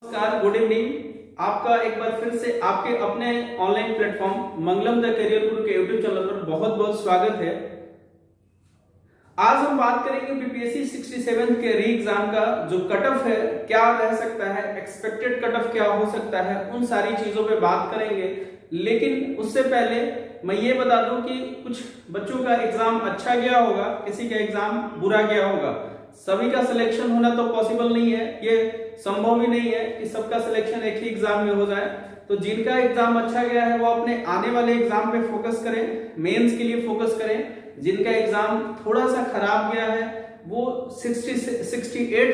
नमस्कार, good evening. आपका एक बार फिर से आपके अपने online platform Mangalam the career गुरु के यूट्यूब चैनल पर बहुत बहुत स्वागत है। आज हम बात करेंगे बीपीएससी 67 के री एग्जाम का जो कट ऑफ है, क्या रह सकता है, एक्सपेक्टेड कट ऑफ क्या हो सकता है, उन सारी चीजों पे बात करेंगे। लेकिन उससे पहले मैं ये बता दूं कि कुछ बच्चों का एग्जाम अच्छा गया होगा, किसी का एग्जाम बुरा गया होगा। सभी का सिलेक्शन होना तो पॉसिबल नहीं है, ये संभव ही नहीं है कि सबका सिलेक्शन एक ही एग्जाम में हो जाए। तो जिनका एग्जाम अच्छा गया है वो अपने आने वाले एग्जाम पे फोकस करें, मेंस के लिए फोकस करें। जिनका एग्जाम थोड़ा सा खराब गया है वो 68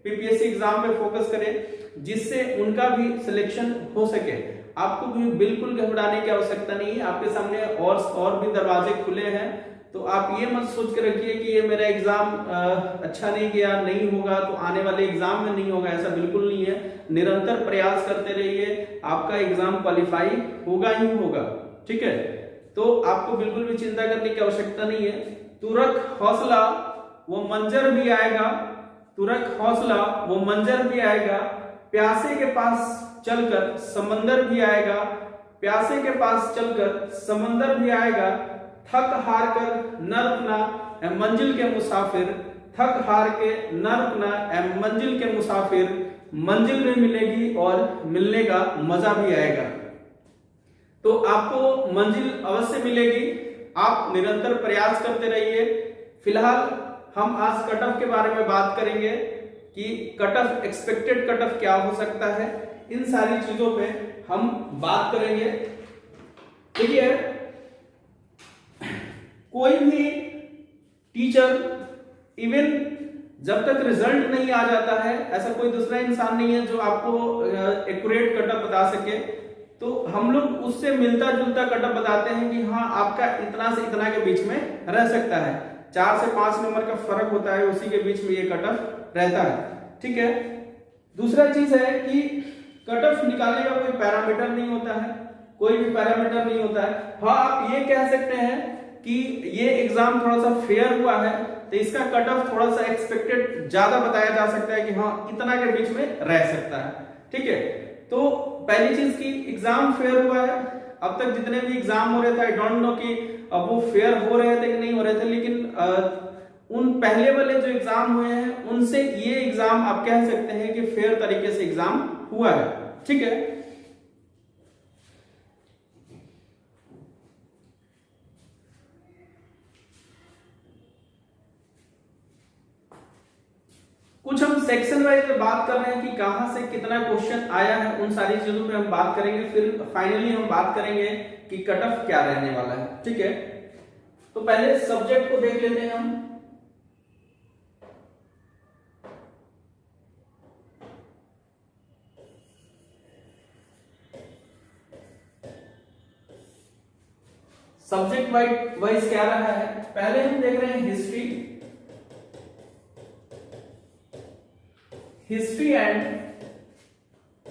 पीपीएससी एग्जाम पे फोकस करें, जिससे उनका भी सिलेक्शन हो सके। आपको भी बिल्कुल घबराने की आवश्यकता नहीं है, आपके सामने और भी दरवाजे खुले हैं। तो आप ये मत सोच के रखिए कि ये मेरा एग्जाम अच्छा नहीं गया, नहीं होगा तो आने वाले एग्जाम में नहीं होगा, ऐसा बिल्कुल नहीं है। निरंतर प्रयास करते रहिए, आपका एग्जाम क्वालिफाई होगा ही होगा। ठीक है, तो आपको बिल्कुल भी चिंता करने की आवश्यकता नहीं है। तू रख हौसला, वो मंजर भी आएगा। तू रख हौसला, वो मंजर भी आएगा। प्यासे के पास चलकर समंदर भी आएगा। प्यासे के पास चलकर समंदर भी आएगा। थक हार कर न रुकना ए मंजिल के मुसाफिर। थक हार के न रुकना ए मंजिल के मुसाफिर। मंजिल भी मिलेगी और मिलने का मजा भी आएगा। तो आपको मंजिल अवश्य मिलेगी, आप निरंतर प्रयास करते रहिए। फिलहाल हम आज कट ऑफ के बारे में बात करेंगे कि cut off, expected cut off क्या हो सकता है। इन सारी चीजों पे हम बात करेंगे। देखिए, कोई भी टीचर इवन जब तक रिजल्ट नहीं आ जाता है, ऐसा कोई दूसरा इंसान नहीं है जो आपको एक्यूरेट कट ऑफ बता सके। तो हम लोग उससे मिलता जुलता कट ऑफ बताते हैं कि हाँ, आपका इतना से इतना के बीच में रह सकता है। 4 से 5 नंबर का फर्क होता है, उसी के बीच में ये कट ऑफ रहता है। ठीक है, दूसरा चीज है कि कट ऑफ निकालने का कोई पैरामीटर नहीं होता है, कोई भी पैरामीटर नहीं होता है। हाँ, आप ये कह सकते हैं कि ये एग्जाम थोड़ा सा फेयर हुआ है तो इसका कट ऑफ थोड़ा सा एक्सपेक्टेड ज्यादा बताया जा सकता है कि हाँ, इतना के बीच में रह सकता है। ठीक है, तो पहली चीज की एग्जाम फेयर हुआ है। अब तक जितने भी एग्जाम हो रहे थे, आई डोंट नो कि अब वो फेयर हो रहे थे कि नहीं हो रहे थे, लेकिन उन पहले वाले जो एग्जाम हुए हैं उनसे ये एग्जाम आप कह सकते हैं कि फेयर तरीके से एग्जाम हुआ है। ठीक है, कुछ हम सेक्शन वाइज में बात कर रहे हैं कि कहां से कितना क्वेश्चन आया है, उन सारी चीजों पे हम बात करेंगे। फिर फाइनली हम बात करेंगे कि कट ऑफ क्या रहने वाला है। ठीक है, तो पहले सब्जेक्ट को देख लेते हैं हम। सब्जेक्ट वाइज क्या रहा है, पहले हम देख रहे हैं history and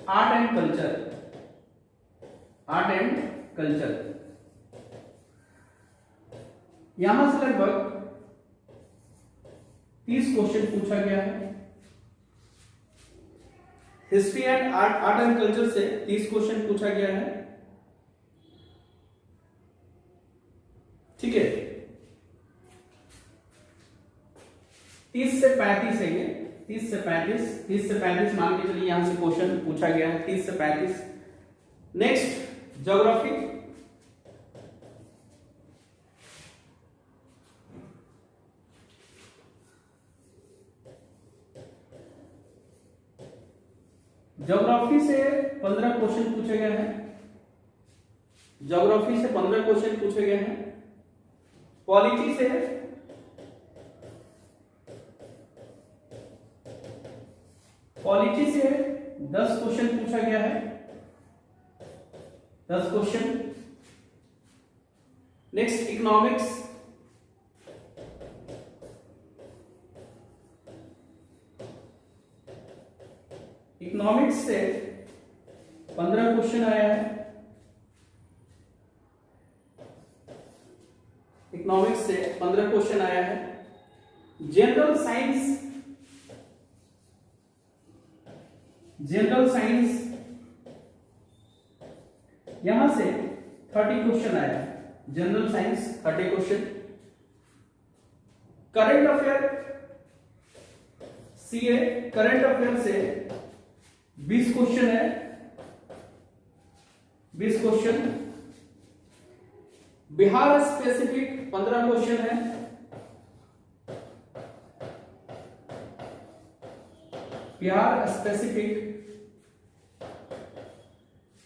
art and culture. Art and culture, यहां से लगभग 30 क्वेश्चन पूछा गया है। History and art and culture से 30 क्वेश्चन पूछा गया है। ठीक है, 30 से 35 है ये, 30 से 35 मान के चलिए, यहां से क्वेश्चन पूछा गया है 30 से 35। नेक्स्ट ज्योग्राफी, ज्योग्राफी से 15 क्वेश्चन पूछे गए हैं। ज्योग्राफी से 15 क्वेश्चन पूछे गए हैं। पॉलिटी से 10 क्वेश्चन पूछा गया है, 10 क्वेश्चन। नेक्स्ट इकोनॉमिक्स, से 15 क्वेश्चन आया है। इकोनॉमिक्स से 15 क्वेश्चन आया है। जनरल साइंस जनरल साइंस, यहां से 30 क्वेश्चन आया, general science 30 question. Current affair CA, current affair से 20 क्वेश्चन है, 20 क्वेश्चन। बिहार स्पेसिफिक 15 क्वेश्चन है, बिहार स्पेसिफिक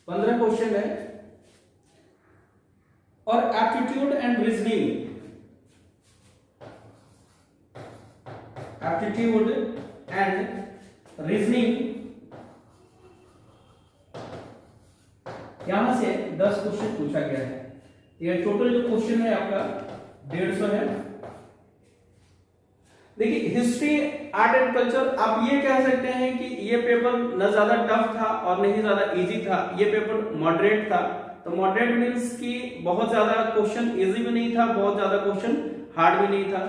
15 क्वेश्चन है। और aptitude and reasoning, aptitude and reasoning, यहां से 10 क्वेश्चन पूछा गया है। ये टोटल जो क्वेश्चन है आपका 150 है। देखिए हिस्ट्री, आर्ट एंड कल्चर, आप ये कह सकते हैं कि ये पेपर न ज्यादा टफ था और नहीं ज्यादा इजी था, ये पेपर मॉडरेट था। तो मॉडरेट मींस कि बहुत ज्यादा क्वेश्चन इजी भी नहीं था, बहुत ज्यादा क्वेश्चन हार्ड भी नहीं था।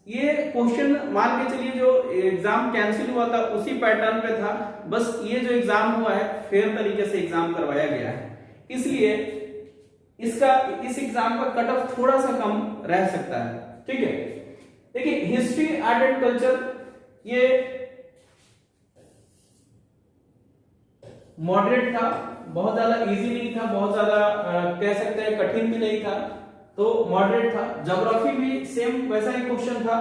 ये क्वेश्चन मान के चलिए जो एग्जाम कैंसिल हुआ था उसी पैटर्न पे था, बस ये जो एग्जाम हुआ है फेयर तरीके से एग्जाम करवाया गया है, इसलिए इस एग्जाम का कट ऑफ थोड़ा सा कम रह सकता है। ठीक है, देखिए हिस्ट्री, आर्ट एंड कल्चर ये मॉडरेट था, बहुत ज्यादा इजी नहीं था, बहुत ज्यादा कह सकते हैं कठिन भी नहीं था, तो मॉडरेट था। ज्योग्राफी भी सेम वैसा ही क्वेश्चन था,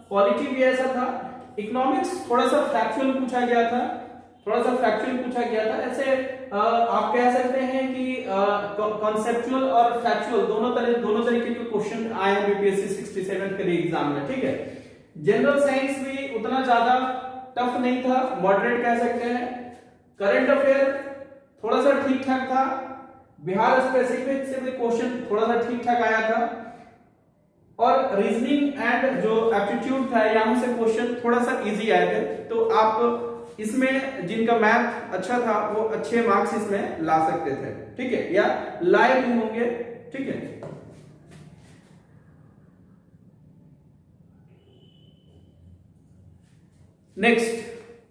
पॉलिटी भी ऐसा था। इकोनॉमिक्स थोड़ा सा फैक्चुअल पूछा गया था, थोड़ा सा फैक्चुअल पूछा गया था। ऐसे आप कह सकते हैं कि कॉन्सेप्चुअल और फैक्चुअल दोनों तरीके के क्वेश्चन आए हैं बीपीएससी 67 के लिए एग्जाम में। ठीक है, जनरल साइंस भी उतना ज्यादा टफ नहीं था, मॉडरेट कह सकते हैं। करंट अफेयर थोड़ा सा ठीक ठाक था, बिहार स्पेसिफिक से भी क्वेश्चन थोड़ा सा ठीक ठाक आया था, और रीजनिंग एंड जो एप्टीट्यूड था यहां से क्वेश्चन थोड़ा सा इजी आए थे। तो आप इसमें जिनका मैथ अच्छा था वो अच्छे मार्क्स इसमें ला सकते थे। ठीक है, या लाए भी होंगे। ठीक है, नेक्स्ट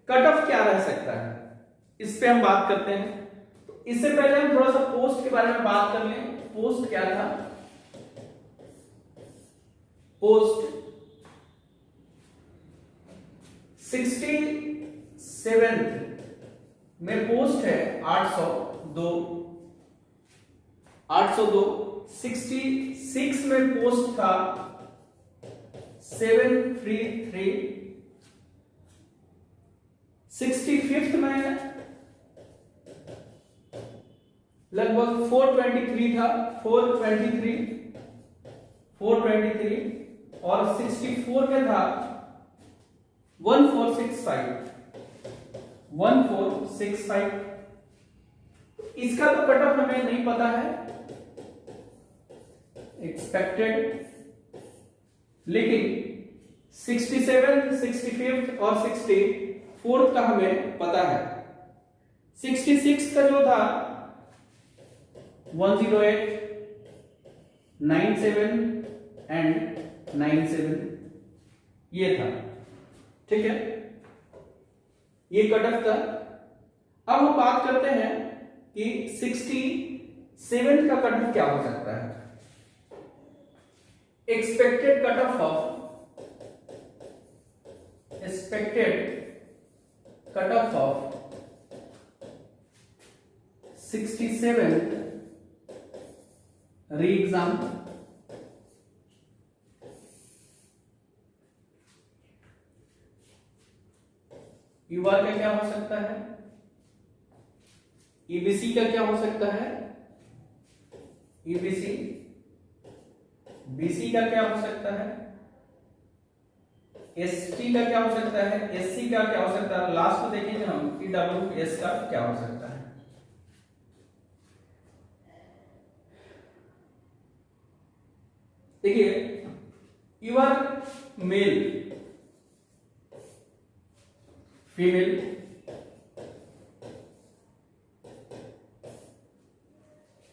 कट ऑफ क्या रह सकता है, इस पे हम बात करते हैं। तो इससे पहले हम थोड़ा सा पोस्ट के बारे में बात कर लें। पोस्ट क्या था? पोस्ट 67 में पोस्ट है 802, 66 में पोस्ट था 733, 65th में लगभग 423 था, 423 और 64 में था 1465। इसका तो कट ऑफ हमें नहीं पता है एक्सपेक्टेड, लेकिन 67, 65 और 64 का हमें पता है। 66 का जो था 108, 97 एंड 97 ये था। ठीक है, ये कट ऑफ था। अब हम बात करते हैं कि 67 का कट ऑफ क्या हो सकता है। एक्सपेक्टेड कट ऑफ 67 री एग्जाम यूआर का क्या हो सकता है, ईबीसी का क्या हो सकता है, ईबीसी, बीसी का क्या हो सकता है, एसटी का क्या हो सकता है, एससी का क्या हो सकता है, लास्ट को देखेंगे हम ईडब्ल्यूएस का क्या हो सकता है। देखिए यूआर मेल, फीमेल,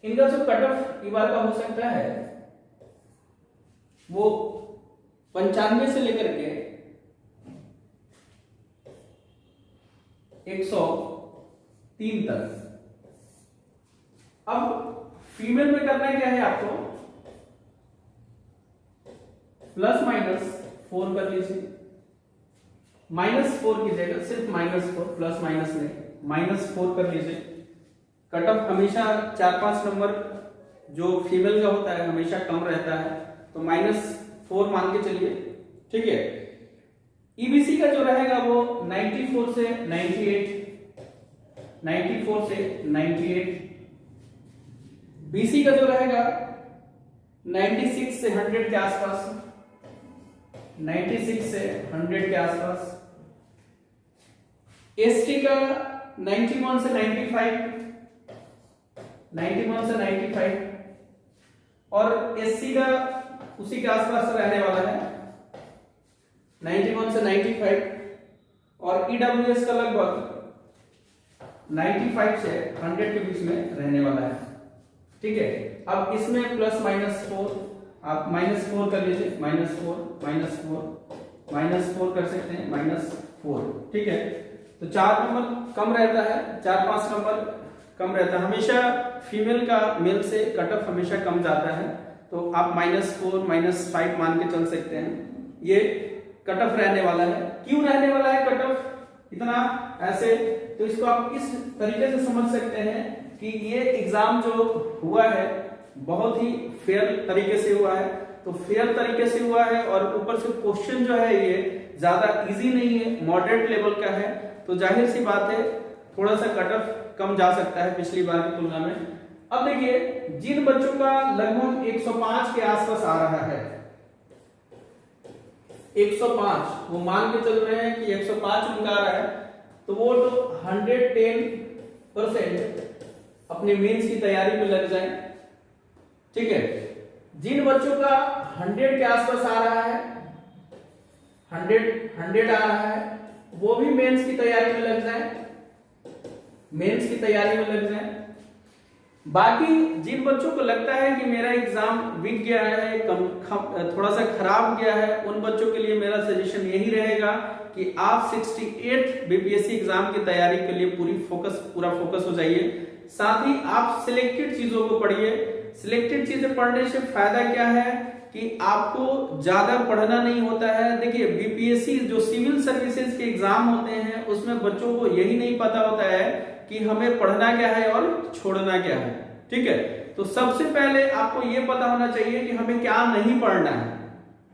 इनका जो कट ऑफ यूआर का हो सकता है वो 95 से लेकर के 100 3 तक। अब फीमेल में करना क्या है आपको, प्लस माइनस 4 कर लीजिए, -4 कीजिएगा, सिर्फ -4, प्लस माइनस नहीं, -4 कर लीजिए। कट ऑफ हमेशा 4-5 नंबर जो फीमेल का होता है हमेशा कम रहता है, तो -4 मान के चलिए, ठीक है। ईबीसी का जो रहेगा वो 94 से 98, 94 से 98। बीसी का जो रहेगा 96 से 100 के आसपास, 96 से 100 के आसपास। एसटी का 91 से 95, 91 से 95, और एससी का उसी के आसपास रहने वाला है 91 से 95, और ईडब्ल्यूएस का लगभग 95 से 100 के बीच में रहने वाला है, ठीक है। अब इसमें प्लस माइनस 4, आप -4 कर लीजिए, -4, -4 कर सकते हैं, -4, ठीक है। तो 4 नंबर कम रहता है, 4-5 नंबर कम रहता है हमेशा। फीमेल का मेल से कट ऑफ हमेशा कम जाता है, तो आप -4, -5 मान के चल सकते हैं। ये कट ऑफ रहने वाला है। क्यों रहने वाला है कट ऑफ इतना ऐसे, तो इसको आप इस तरीके से समझ सकते हैं कि ये एग्जाम जो हुआ है बहुत ही फेयर तरीके से हुआ है। तो फेयर तरीके से हुआ है, और ऊपर से क्वेश्चन जो है ये ज्यादा इजी नहीं है, मॉडरेट लेवल का है, तो जाहिर सी बात है थोड़ा सा कट ऑफ कम जा सकता है पिछली बार की तुलना में। अब देखिए, जिन बच्चों का लगभग 105 के आसपास आ रहा है, 105 वो मान के चल रहे हैं कि 105 उनका आ रहा है, तो वो तो 110% अपने मेंस की तैयारी में लग जाए, ठीक है। जिन बच्चों का 100 के आसपास आ रहा है, 100 आ रहा है, वो भी मेंस की तैयारी में लग जाए, मेंस की तैयारी में लग जाए। बाकी जिन बच्चों को लगता है कि मेरा एग्जाम वीक गया है, थोड़ा सा खराब गया है, उन बच्चों के लिए मेरा सजेशन यही रहेगा कि आप 68 बीपीएससी एग्जाम की तैयारी के लिए पूरा फोकस हो जाइए। साथ ही आप सिलेक्टेड चीजों को पढ़िए। सिलेक्टेड चीजें पढ़ने से फायदा क्या है कि आपको ज्यादा पढ़ना नहीं होता है। देखिए, बीपीएससी जो सिविल सर्विसेज के एग्जाम होते हैं उसमें बच्चों को यही नहीं पता होता है कि हमें पढ़ना क्या है और छोड़ना क्या है, ठीक है। तो सबसे पहले आपको यह पता होना चाहिए कि हमें क्या नहीं पढ़ना है।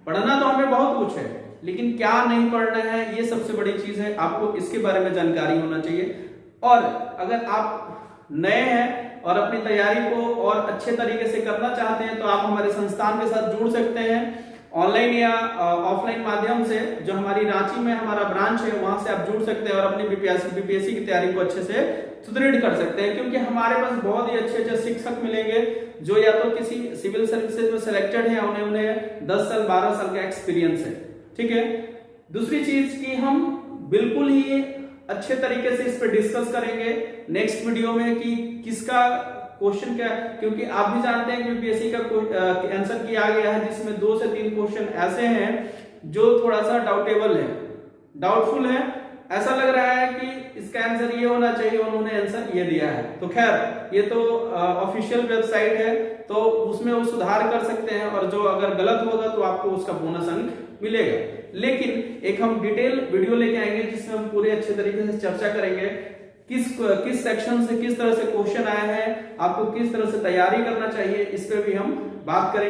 पढ़ना तो हमें बहुत कुछ है, लेकिन क्या नहीं पढ़ना है ये सबसे बड़ी चीज है, आपको इसके बारे में जानकारी होना चाहिए। और अगर आप नए हैं और अपनी तैयारी को और अच्छे तरीके से करना चाहते हैं तो आप हमारे संस्थान के साथ जुड़ सकते हैं, ऑनलाइन या ऑफलाइन माध्यम से। जो हमारी रांची में हमारा ब्रांच है वहां से आप जुड़ सकते हैं और अपनी बीपीएससी की तैयारी को अच्छे से सुदृढ़ कर सकते हैं, क्योंकि हमारे पास बहुत ही अच्छे शिक्षक मिलेंगे जो या तो किसी सिविल सर्विसेज में सिलेक्टेड है, उन्हें 10 साल 12 साल का एक्सपीरियंस है, ठीक है। दूसरी चीज की हम बिल्कुल ही अच्छे तरीके से इस पर डिस्कस करेंगे नेक्स्ट वीडियो में कि किसका क्वेश्चन क्या, क्योंकि आप भी जानते हैं कि बीपीएससी का आंसर किया गया है जिसमें 2 से 3 क्वेश्चन ऐसे हैं जो थोड़ा सा डाउटेबल है, डाउटफुल है। ऐसा लग रहा है कि इसका आंसर ये होना चाहिए, उन्होंने आंसर ये दिया है। तो खैर, ये तो ऑफिशियल वेबसाइट है, तो उसमें वो सुधार कर सकते हैं, और जो अगर गलत होगा तो आपको उसका बोनस अंक मिलेगा। लेकिन एक हम डिटेल वीडियो लेके आएंगे जिसमें हम पूरे अच्छे तरीके से चर्चा करेंगे किस सेक्शन से किस तरह से क्वेश्चन आया है, आपको किस तरह से तैयारी करना चाहिए, इस पे भी हम बात करेंगे।